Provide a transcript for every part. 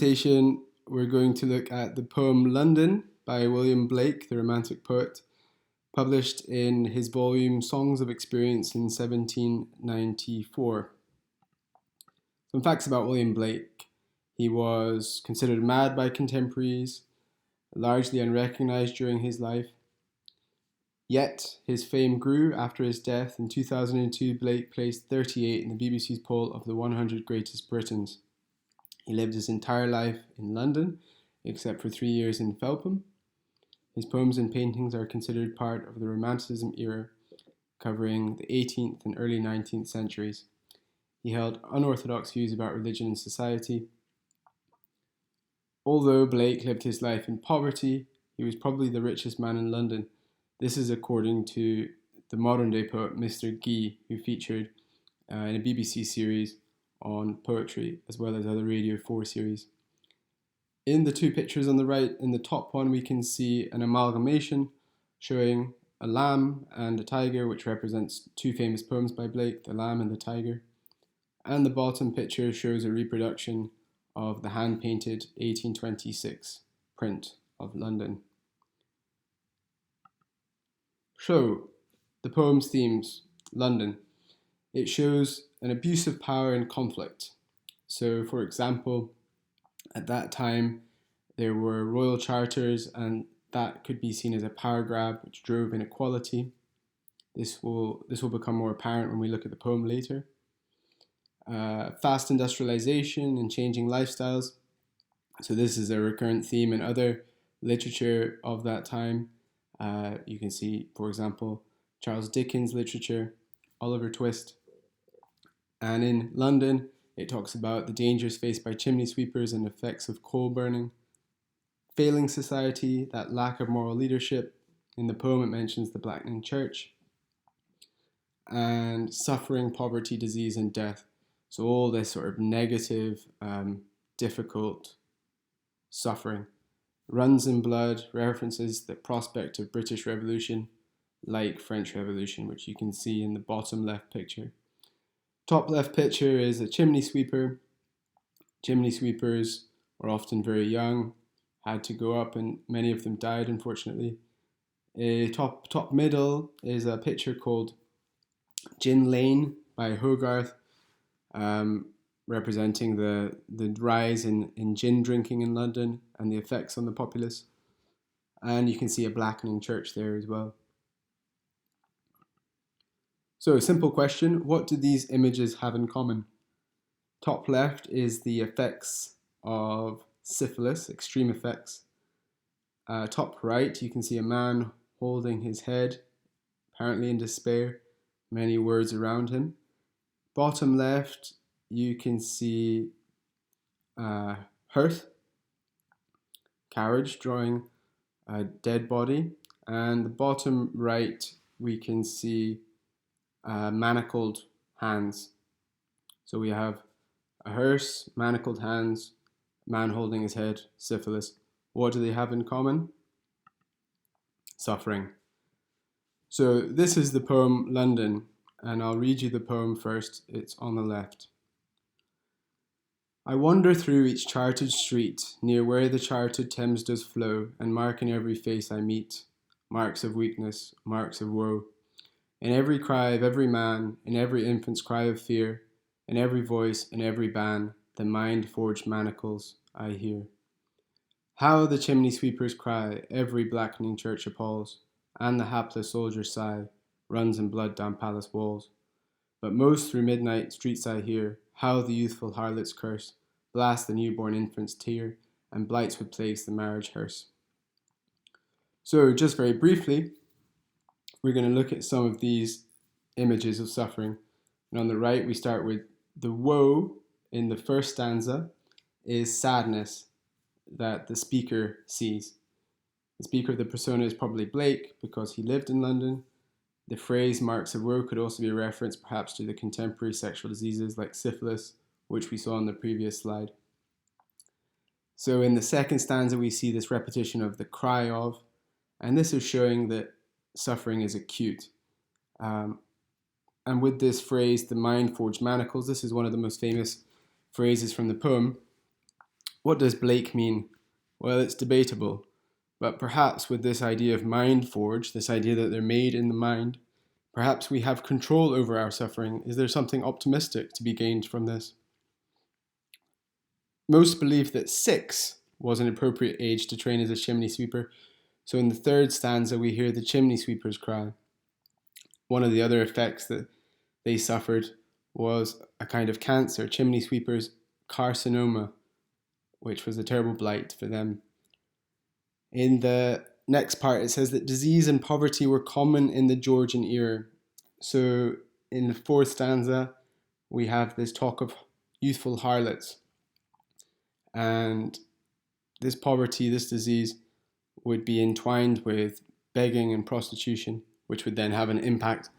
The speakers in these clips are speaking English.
Presentation, we're going to look at the poem London by William Blake, the Romantic poet, published in his volume Songs of Experience in 1794. Some facts about William Blake. He was considered mad by contemporaries, largely unrecognised during his life. Yet his fame grew after his death. In 2002, Blake placed 38 in the BBC's poll of the 100 greatest Britons. He lived his entire life in London, except for 3 years in Felpham. His poems and paintings are considered part of the Romanticism era, covering the 18th and early 19th centuries. He held unorthodox views about religion and society. Although Blake lived his life in poverty, he was probably the richest man in London. This is according to the modern-day poet Mr. Guy, who featured in a BBC series on poetry, as well as other Radio 4 series. In the two pictures on the right, in the top one, we can see an amalgamation showing a lamb and a tiger, which represents two famous poems by Blake, The Lamb and the Tiger. And the bottom picture shows a reproduction of the hand-painted 1826 print of London. So, the poem's themes, London. It shows an abuse of power and conflict. So, for example, at that time, there were royal charters, and that could be seen as a power grab which drove inequality. This will become more apparent when we look at the poem later. Fast industrialization and changing lifestyles. So this is a recurrent theme in other literature of that time. You can see, for example, Charles Dickens' literature, Oliver Twist. And in London, it talks about the dangers faced by chimney sweepers and effects of coal burning. Failing society, that lack of moral leadership. In the poem, it mentions the blackening church. And suffering, poverty, disease, and death. So all this sort of negative, difficult suffering. Runs in blood references the prospect of British Revolution, like French Revolution, which you can see in the bottom left picture. Top left picture is a chimney sweeper. Chimney sweepers were often very young, had to go up, and many of them died, unfortunately. Top middle is a picture called Gin Lane by Hogarth, representing the rise in gin drinking in London and the effects on the populace. And you can see a blackening church there as well. So, a simple question, what do these images have in common? Top left is the effects of syphilis, extreme effects. Top right, you can see a man holding his head, apparently in despair, many words around him. Bottom left, you can see hearse, carriage drawing a dead body. And the bottom right, we can see manacled hands. So we have a hearse, manacled hands, man holding his head, syphilis. What do they have in common? Suffering. So this is the poem London, and I'll read you the poem first. It's on the left. I wander through each charted street, near where the charted Thames does flow, and mark in every face I meet, marks of weakness, marks of woe. In every cry of every man, in every infant's cry of fear, in every voice, in every ban, the mind-forged manacles I hear. How the chimney sweepers cry, every blackening church appalls, and the hapless soldier's sigh runs in blood down palace walls. But most through midnight streets I hear, how the youthful harlot's curse blasts the newborn infant's tear, and blights with plagues the marriage hearse. So just very briefly, we're going to look at some of these images of suffering. And on the right, we start with the woe in the first stanza is sadness that the speaker sees. The speaker of the persona is probably Blake because he lived in London. The phrase marks of woe could also be a reference perhaps to the contemporary sexual diseases like syphilis, which we saw on the previous slide. So in the second stanza, we see this repetition of the cry of, and this is showing that suffering is acute. And with this phrase, the mind-forged manacles, this is one of the most famous phrases from the poem. What does Blake mean? Well, it's debatable, but perhaps with this idea of mind forge, this idea that they're made in the mind, perhaps we have control over our suffering. Is there something optimistic to be gained from this? Most believe that 6 was an appropriate age to train as a chimney sweeper, so in the third stanza we hear the chimney sweeper's cry. One of the other effects that they suffered was a kind of cancer, chimney sweeper's carcinoma, which was a terrible blight for them. In the next part, it says that disease and poverty were common in the Georgian era. So in the fourth stanza, we have this talk of youthful harlots. And this poverty, this disease, would be entwined with begging and prostitution, which would then have an impact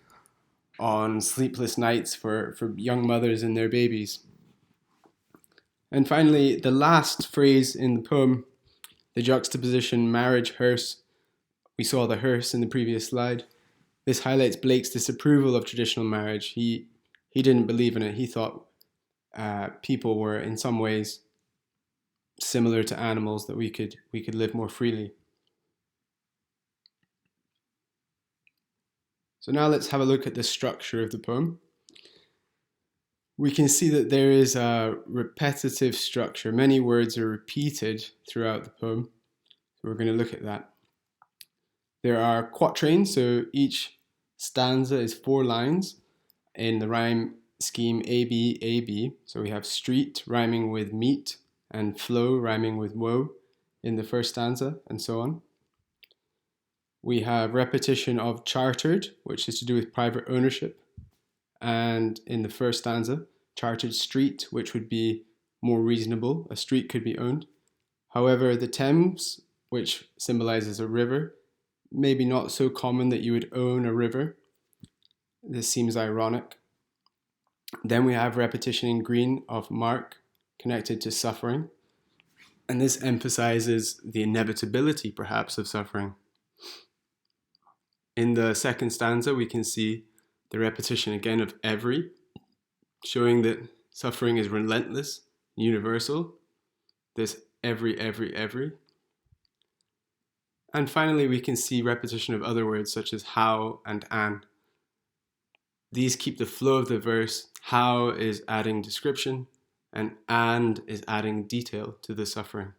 on sleepless nights for young mothers and their babies. And finally, the last phrase in the poem, the juxtaposition marriage hearse. We saw the hearse in the previous slide. This highlights Blake's disapproval of traditional marriage. He didn't believe in it. He thought people were in some ways similar to animals, that we could live more freely. So now let's have a look at the structure of the poem. We can see that there is a repetitive structure. Many words are repeated throughout the poem. So we're going to look at that. There are quatrains, so each stanza is 4 lines in the rhyme scheme AB, AB. So we have street rhyming with meet and flow rhyming with woe in the first stanza, and so on. We have repetition of chartered, which is to do with private ownership. And in the first stanza, chartered street, which would be more reasonable. A street could be owned. However, the Thames, which symbolizes a river, maybe not so common that you would own a river. This seems ironic. Then we have repetition in green of mark, connected to suffering. And this emphasizes the inevitability, perhaps, of suffering. In the second stanza, we can see the repetition again of every, showing that suffering is relentless, universal. This every. And finally, we can see repetition of other words such as how and an. These keep the flow of the verse. How is adding description, and is adding detail to the suffering.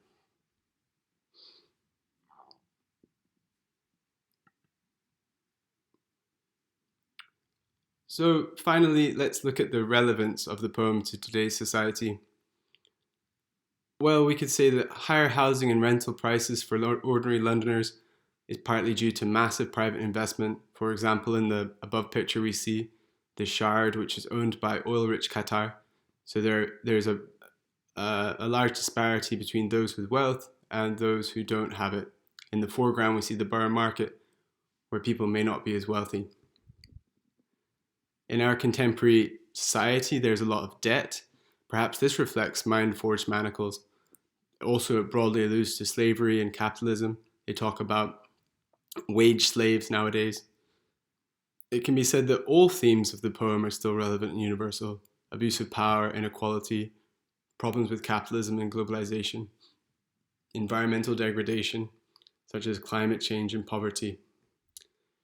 So finally, let's look at the relevance of the poem to today's society. Well, we could say that higher housing and rental prices for ordinary Londoners is partly due to massive private investment. For example, in the above picture we see the Shard, which is owned by oil-rich Qatar. So there's a large disparity between those with wealth and those who don't have it. In the foreground, we see the borough market, where people may not be as wealthy. In our contemporary society, there's a lot of debt. Perhaps this reflects mind-forged manacles. Also, it broadly alludes to slavery and capitalism. They talk about wage slaves nowadays. It can be said that all themes of the poem are still relevant and universal. Abuse of power, inequality, problems with capitalism and globalization, environmental degradation, such as climate change and poverty.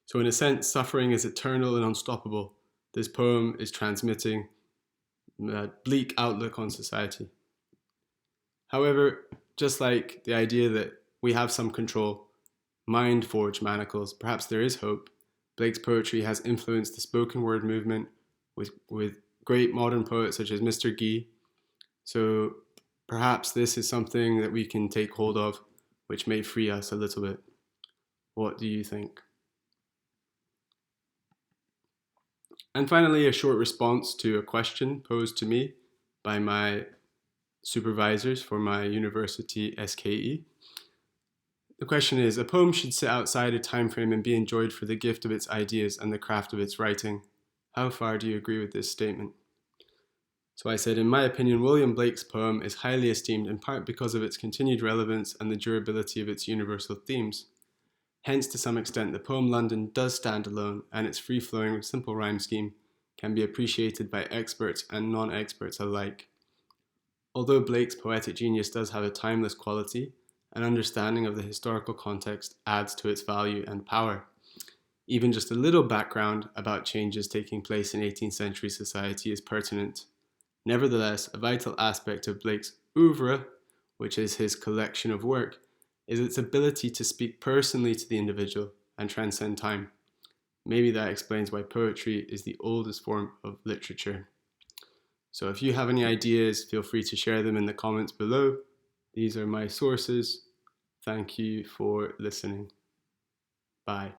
So in a sense, suffering is eternal and unstoppable. This poem is transmitting a bleak outlook on society. However, just like the idea that we have some control, mind-forged manacles, perhaps there is hope. Blake's poetry has influenced the spoken word movement with great modern poets such as Mr. Gee. So perhaps this is something that we can take hold of, which may free us a little bit. What do you think? And finally, a short response to a question posed to me by my supervisors for my university SKE. The question is, a poem should sit outside a time frame and be enjoyed for the gift of its ideas and the craft of its writing. How far do you agree with this statement? So I said, in my opinion, William Blake's poem is highly esteemed in part because of its continued relevance and the durability of its universal themes. Hence, to some extent, the poem London does stand alone, and its free-flowing, simple rhyme scheme can be appreciated by experts and non-experts alike. Although Blake's poetic genius does have a timeless quality, an understanding of the historical context adds to its value and power. Even just a little background about changes taking place in 18th century society is pertinent. Nevertheless, a vital aspect of Blake's oeuvre, which is his collection of work, is its ability to speak personally to the individual and transcend time. Maybe that explains why poetry is the oldest form of literature. So if you have any ideas, feel free to share them in the comments below. These are my sources. Thank you for listening. Bye.